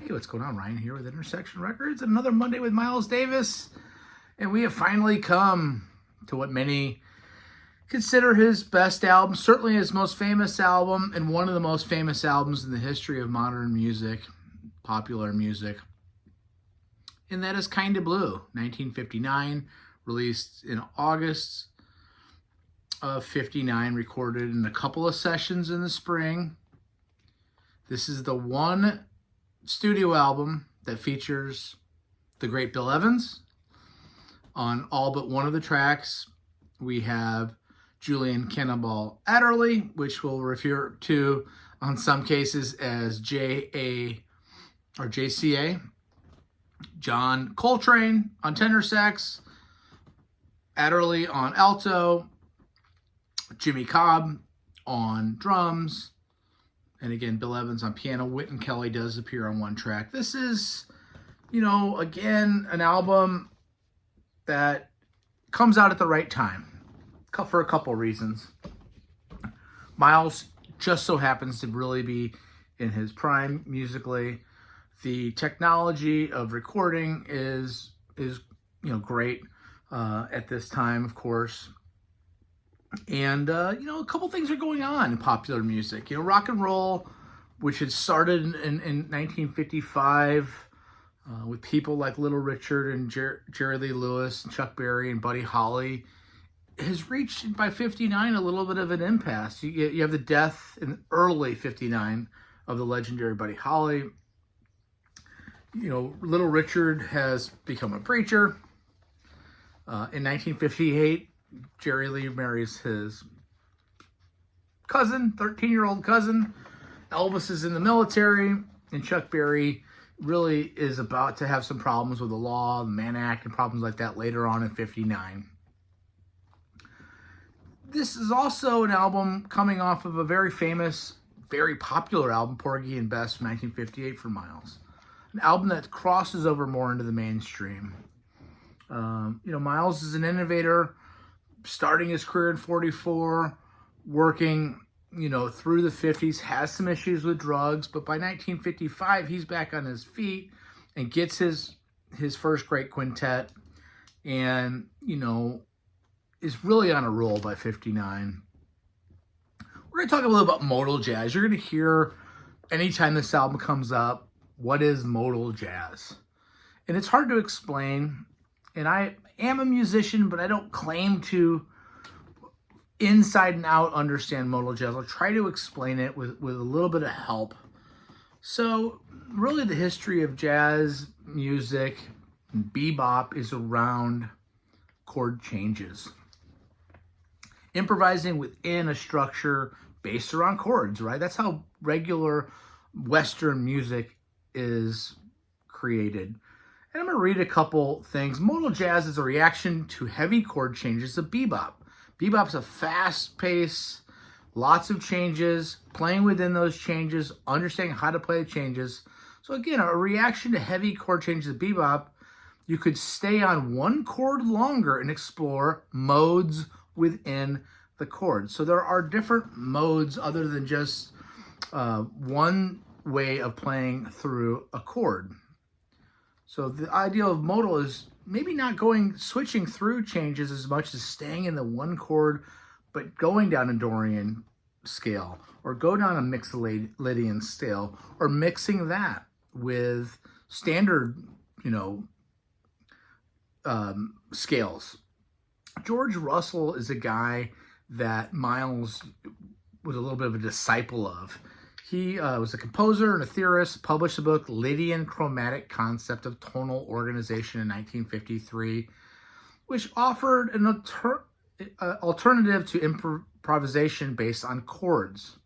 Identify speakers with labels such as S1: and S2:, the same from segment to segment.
S1: Hey, what's going on? Ryan here with Intersection Records. Another Monday with Miles Davis. And we have finally come to what many consider his best album, certainly his most famous album, and one of the most famous albums in the history of modern music, popular music. And that is Kinda Blue, 1959, released in August of 59, recorded in a couple of sessions in the spring. This is the one studio album that features the great Bill Evans. On all but one of the tracks, we have Julian Cannonball Adderley, which we'll refer to on some cases as JA or JCA. John Coltrane on tenor sax, Adderley on alto, Jimmy Cobb on drums, and again, Bill Evans on piano. Wynton Kelly does appear on one track. This is, again, an album that comes out at the right time for a couple reasons. Miles just so happens to really be in his prime musically. The technology of recording is great at this time, of course. And, a couple things are going on in popular music. Rock and roll, which had started in 1955 with people like Little Richard and Jerry Lee Lewis and Chuck Berry and Buddy Holly, has reached, by 59, a little bit of an impasse. You have the death in early 59 of the legendary Buddy Holly. Little Richard has become a preacher. In 1958, Jerry Lee marries his cousin, 13-year-old cousin. Elvis is in the military, and Chuck Berry really is about to have some problems with the law, the Mann Act, and problems like that later on in 59. This is also an album coming off of a very famous, very popular album, Porgy and Bess, from 1958 for Miles. An album that crosses over more into the mainstream. Miles is an innovator, starting his career in 44, working, through the 50s, has some issues with drugs, but by 1955, he's back on his feet and gets his first great quintet and, is really on a roll by 59. We're going to talk a little about modal jazz. You're going to hear anytime this album comes up, what is modal jazz? And it's hard to explain. And I am a musician, but I don't claim to inside and out understand modal jazz. I'll try to explain it with a little bit of help. So really the history of jazz music and bebop is around chord changes. Improvising within a structure based around chords, right? That's how regular Western music is created. And I'm going to read a couple things. Modal jazz is a reaction to heavy chord changes of bebop. Bebop's a fast pace, lots of changes, playing within those changes, understanding how to play the changes. So again, a reaction to heavy chord changes of bebop, you could stay on one chord longer and explore modes within the chord. So there are different modes other than just one way of playing through a chord. So the idea of modal is maybe not switching through changes as much as staying in the one chord, but going down a Dorian scale or go down a Mixolydian scale or mixing that with standard, scales. George Russell is a guy that Miles was a little bit of a disciple of. He was a composer and a theorist, published the book Lydian Chromatic Concept of Tonal Organization in 1953, which offered an alternative to improvisation based on chords.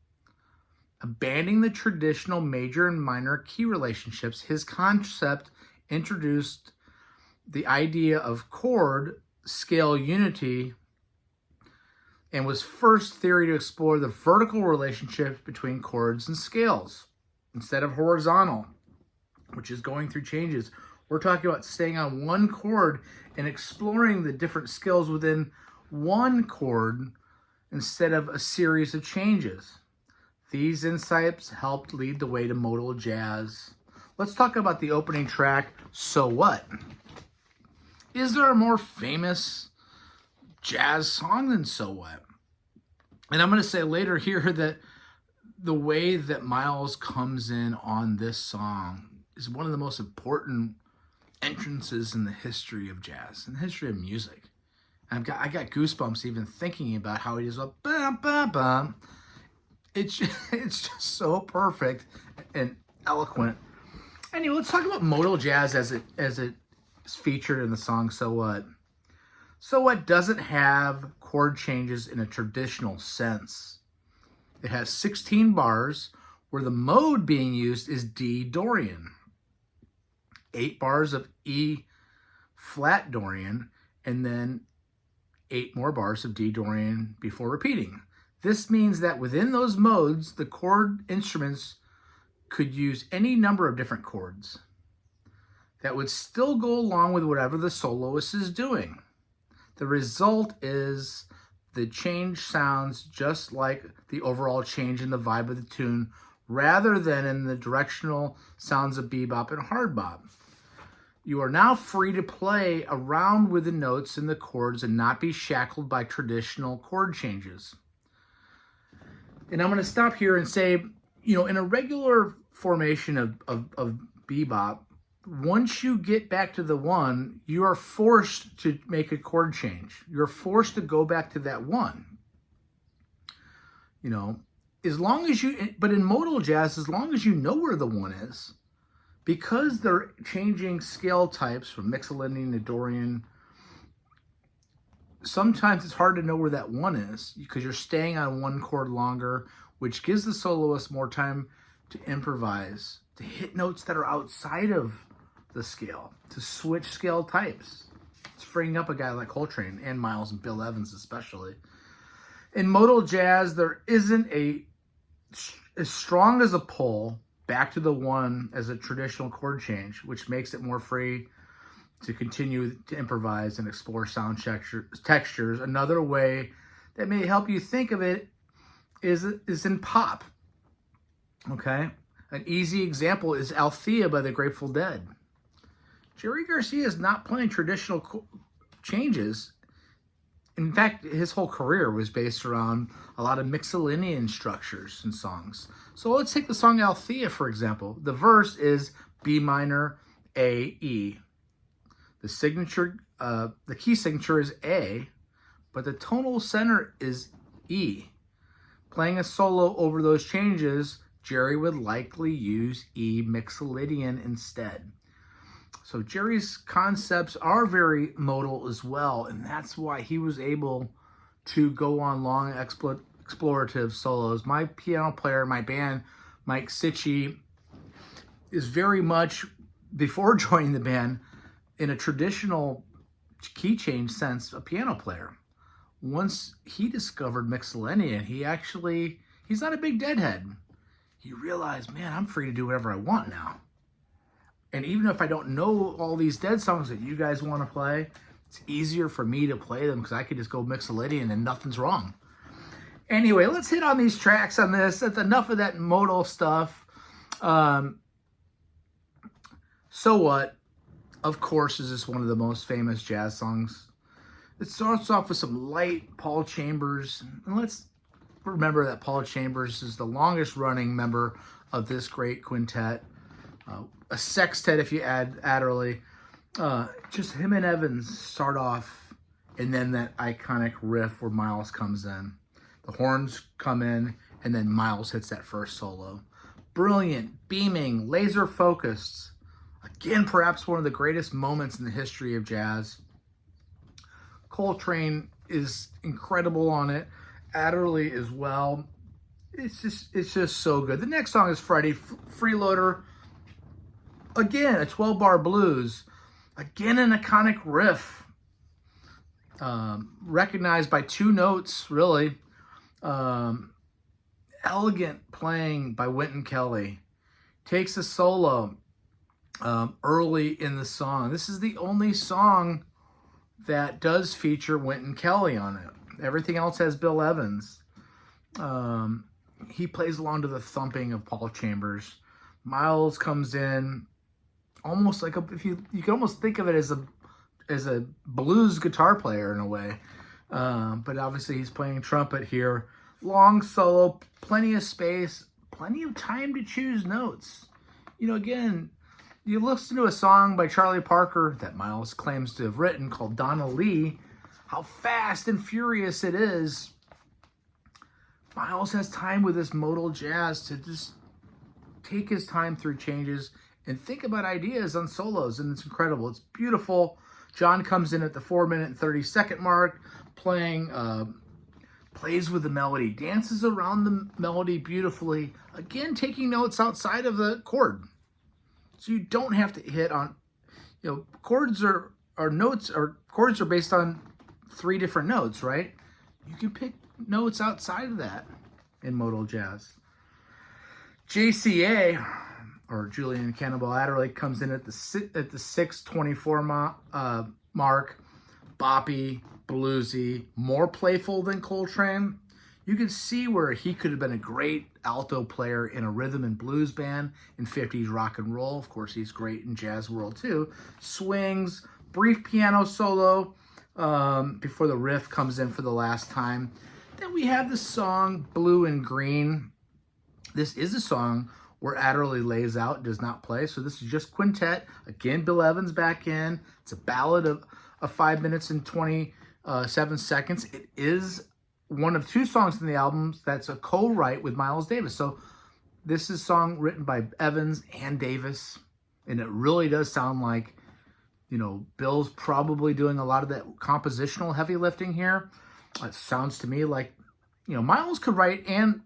S1: Abandoning the traditional major and minor key relationships, his concept introduced the idea of chord scale unity and was first theory to explore the vertical relationship between chords and scales instead of horizontal, which is going through changes. We're talking about staying on one chord and exploring the different scales within one chord instead of a series of changes. These insights helped lead the way to modal jazz. let's talk about the opening track, So What? Is there a more famous jazz song than So What? And I'm going to say later here that the way that Miles comes in on this song is one of the most important entrances in the history of jazz, in the history of music. I got goosebumps even thinking about how he does a bam bam bam. It's just so perfect and eloquent. Anyway, let's talk about modal jazz as it is featured in the song So What. So What doesn't have chord changes in a traditional sense. It has 16 bars where the mode being used is D Dorian. 8 bars of E flat Dorian, and then 8 more bars of D Dorian before repeating. This means that within those modes, the chord instruments could use any number of different chords that would still go along with whatever the soloist is doing. The result is the change sounds just like the overall change in the vibe of the tune rather than in the directional sounds of bebop and hard bop. You are now free to play around with the notes and the chords and not be shackled by traditional chord changes. And I'm going to stop here and say, in a regular formation of bebop, once you get back to the 1, you are forced to make a chord change. You're forced to go back to that 1. As long as but in modal jazz, as long as you know where the 1 is, because they're changing scale types from Mixolydian to Dorian, sometimes it's hard to know where that 1 is because you're staying on 1 chord longer, which gives the soloist more time to improvise, to hit notes that are outside of the scale, to switch scale types. It's freeing up a guy like Coltrane and Miles and Bill Evans especially. In modal jazz, there isn't as strong as a pull back to the 1 as a traditional chord change, which makes it more free to continue to improvise and explore sound textures. Another way that may help you think of it is in pop. Okay? An easy example is Althea by the Grateful Dead. Jerry Garcia is not playing traditional changes. In fact, his whole career was based around a lot of Mixolydian structures and songs. So let's take the song Althea, for example. The verse is B minor, A, E. The key signature is A, but the tonal center is E. Playing a solo over those changes, Jerry would likely use E Mixolydian instead. So Jerry's concepts are very modal as well, and that's why he was able to go on long explorative solos. My piano player, my band, Mike Sitchie, is very much, before joining the band, in a traditional key change sense, a piano player. Once he discovered Mixolydian, he's not a big deadhead. He realized, man, I'm free to do whatever I want now. And even if I don't know all these Dead songs that you guys want to play, it's easier for me to play them because I could just go Mixolydian and nothing's wrong. Anyway, let's hit on these tracks on this. That's enough of that modal stuff. So What, of course, is just one of the most famous jazz songs. It starts off with some light Paul Chambers. And let's remember that Paul Chambers is the longest running member of this great quintet. A sextet if you add Adderley. Just him and Evans start off, and then that iconic riff where Miles comes in. The horns come in, and then Miles hits that first solo. Brilliant, beaming, laser focused. Again, perhaps one of the greatest moments in the history of jazz. Coltrane is incredible on it. Adderley as well. It's just so good. The next song is Freddie Freeloader. Again, a 12-bar blues. Again, an iconic riff. Recognized by 2 notes, really. Elegant playing by Wynton Kelly. Takes a solo early in the song. This is the only song that does feature Wynton Kelly on it. Everything else has Bill Evans. He plays along to the thumping of Paul Chambers. Miles comes in almost like if you can almost think of it as a blues guitar player in a way, but obviously he's playing trumpet here. Long solo, plenty of space, plenty of time to choose notes. You know, again, you listen to a song by Charlie Parker that Miles claims to have written called Donna Lee, how fast and furious it is. Miles has time with this modal jazz to just take his time through changes and think about ideas on solos, and it's incredible. It's beautiful. John comes in at the 4-minute and 30-second mark, playing, plays with the melody, dances around the melody beautifully, again, taking notes outside of the chord. So you don't have to hit on, chords are notes, or chords are based on 3 different notes, right? You can pick notes outside of that in modal jazz. JCA, or Julian Cannonball Adderley, comes in at the 6:24 mark. Boppy, bluesy, more playful than Coltrane. You can see where he could have been a great alto player in a rhythm and blues band in 50s rock and roll. Of course, he's great in jazz world too. Swings, brief piano solo before the riff comes in for the last time. Then we have the song Blue and Green. This is a song where Adderley lays out, does not play. So this is just quintet. Again, Bill Evans back in. It's a ballad of 5 minutes and 27 seconds. It is one of 2 songs in the album that's a co-write with Miles Davis. So this is a song written by Evans and Davis. And it really does sound like, Bill's probably doing a lot of that compositional heavy lifting here. It sounds to me like, Miles could write and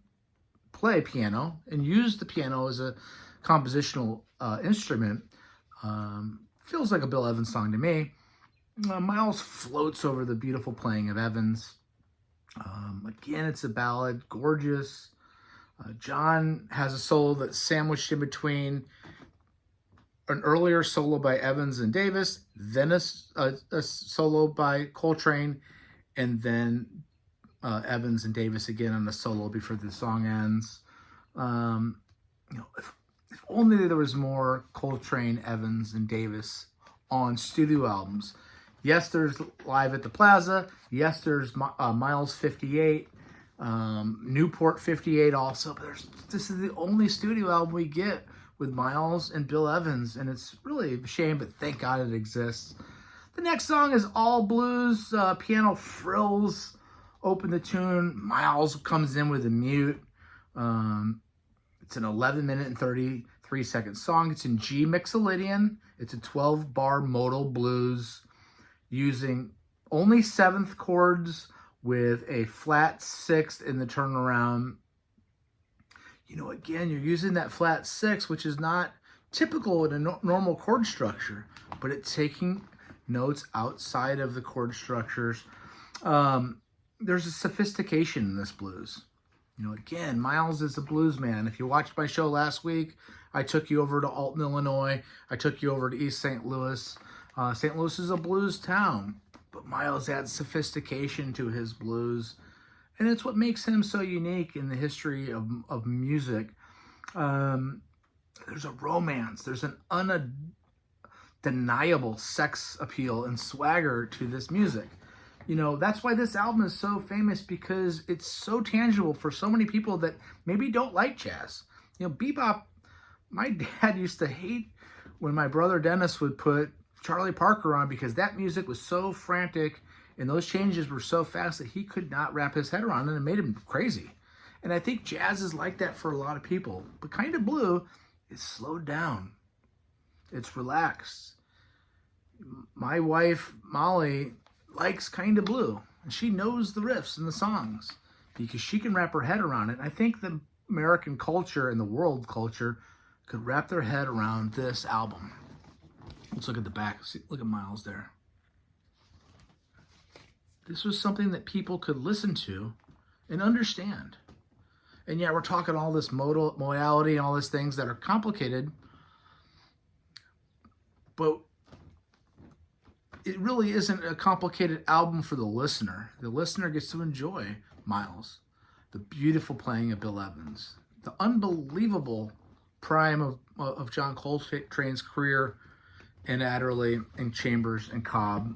S1: play piano and use the piano as a compositional instrument. Feels like a Bill Evans song to me. Miles floats over the beautiful playing of Evans. Again, it's a ballad, gorgeous. John has a solo that's sandwiched in between an earlier solo by Evans and Davis, then a solo by Coltrane, and then Evans and Davis again on the solo before the song ends. If only there was more Coltrane, Evans, and Davis on studio albums. Yes, there's Live at the Plaza. Yes, there's Miles 58, Newport 58 also. But this is the only studio album we get with Miles and Bill Evans, and it's really a shame, but thank God it exists. The next song is all blues, piano frills open the tune. Miles comes in with a mute. It's an 11-minute and 33-second song. It's in G Mixolydian. It's a 12-bar modal blues using only 7th chords with a flat 6th in the turnaround. Again, you're using that flat 6th, which is not typical in a normal chord structure, but it's taking notes outside of the chord structures. There's a sophistication in this blues. Again, Miles is a blues man. If you watched my show last week, I took you over to Alton, Illinois. I took you over to East St. Louis. St. Louis is a blues town, but Miles adds sophistication to his blues, and it's what makes him so unique in the history of music. There's a romance. There's an undeniable sex appeal and swagger to this music. That's why this album is so famous, because it's so tangible for so many people that maybe don't like jazz. Bebop, my dad used to hate when my brother Dennis would put Charlie Parker on, because that music was so frantic and those changes were so fast that he could not wrap his head around it, and it made him crazy. And I think jazz is like that for a lot of people. But Kind of Blue is slowed down. It's relaxed. My wife, Molly, likes Kind of Blue, and she knows the riffs and the songs because she can wrap her head around it. And I think the American culture and the world culture could wrap their head around this album. Let's look at the back. See, look at Miles there. This was something that people could listen to and understand. And yeah, we're talking all this modality and all these things that are complicated, but it really isn't a complicated album for the listener. The listener gets to enjoy Miles, the beautiful playing of Bill Evans, the unbelievable prime of of John Coltrane's career in Adderley and Chambers and Cobb.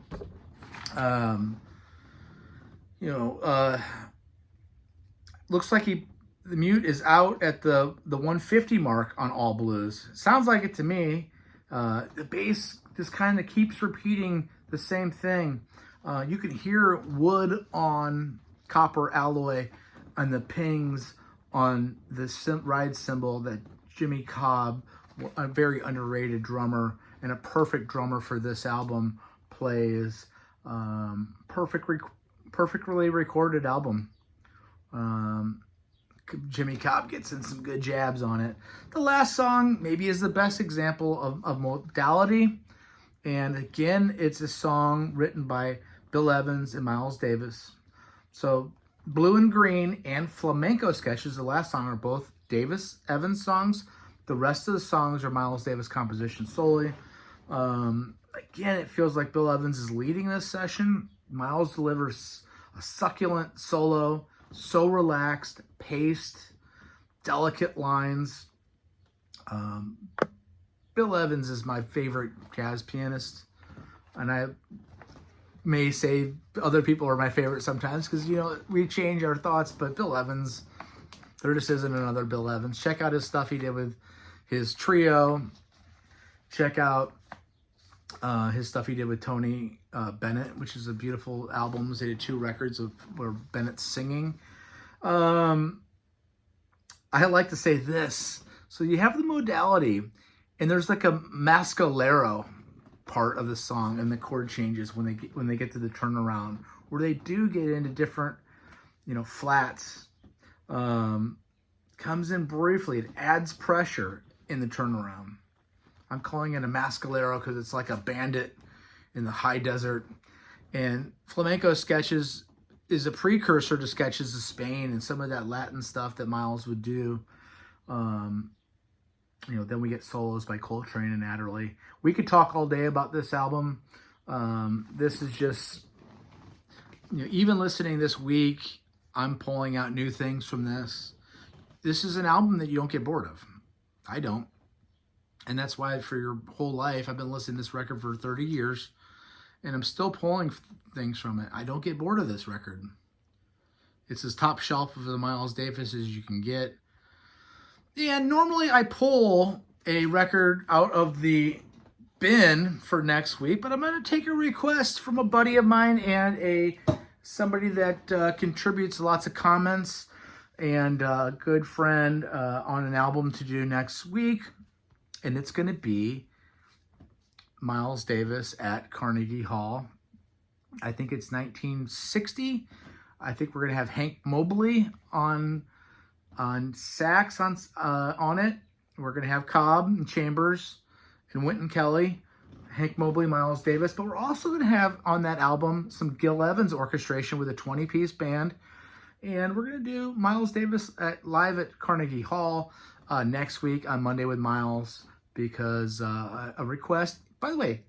S1: Looks like the mute is out at the 150 mark on All Blues. Sounds like it to me. The bass just kind of keeps repeating the same thing. You can hear wood on copper alloy and the pings on the ride cymbal that Jimmy Cobb, a very underrated drummer and a perfect drummer for this album, plays. Perfectly recorded album. Jimmy Cobb gets in some good jabs on it. The last song maybe is the best example of modality. And again, it's a song written by Bill Evans and Miles Davis. So Blue and Green and Flamenco Sketches, the last song, are both Evans songs. The rest of the songs are Miles Davis compositions solely. Again, it feels like Bill Evans is leading this session. Miles delivers a succulent solo, so relaxed, paced, delicate lines. Bill Evans is my favorite jazz pianist, and I may say other people are my favorite sometimes because, we change our thoughts, but Bill Evans, there just isn't another Bill Evans. Check out his stuff he did with his trio. Check out his stuff he did with Tony Bennett, which is a beautiful album. They did 2 records where Bennett's singing. I like to say this. So you have the modality, and there's like a mascalero part of the song and the chord changes when they get to the turnaround, where they do get into different, flats. Comes in briefly. It adds pressure in the turnaround. I'm calling it a mascalero because it's like a bandit in the high desert. And Flamenco Sketches is a precursor to Sketches of Spain and some of that Latin stuff that Miles would do. Then we get solos by Coltrane and Adderley. We could talk all day about this album. This is just, even listening this week, I'm pulling out new things from this. This is an album that you don't get bored of. I don't. And that's why for your whole life, I've been listening to this record for 30 years, and I'm still pulling things from it. I don't get bored of this record. It's as top shelf of the Miles Davis as you can get. And normally I pull a record out of the bin for next week, but I'm going to take a request from a buddy of mine and somebody that contributes lots of comments, and a good friend on an album to do next week. And it's going to be Miles Davis at Carnegie Hall. I think it's 1960. I think we're going to have Hank Mobley on sax on it. We're going to have Cobb and Chambers and Wynton Kelly, Hank Mobley, Miles Davis. But we're also going to have on that album some Gil Evans orchestration with a 20-piece band. And we're going to do Miles Davis live at Carnegie Hall next week on Monday with Miles, because a request. By the way,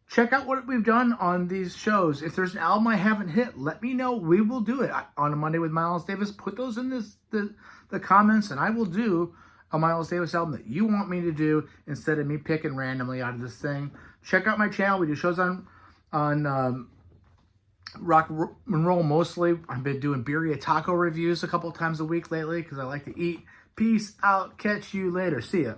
S1: check out what we've done on these shows. If there's an album I haven't hit, let me know. We will do it on a Monday with Miles Davis. Put those in the comments, and I will do a Miles Davis album that you want me to do instead of me picking randomly out of this thing. Check out my channel. We do shows on rock and roll mostly. I've been doing birria taco reviews a couple times a week lately because I like to eat. Peace out. Catch you later. See ya.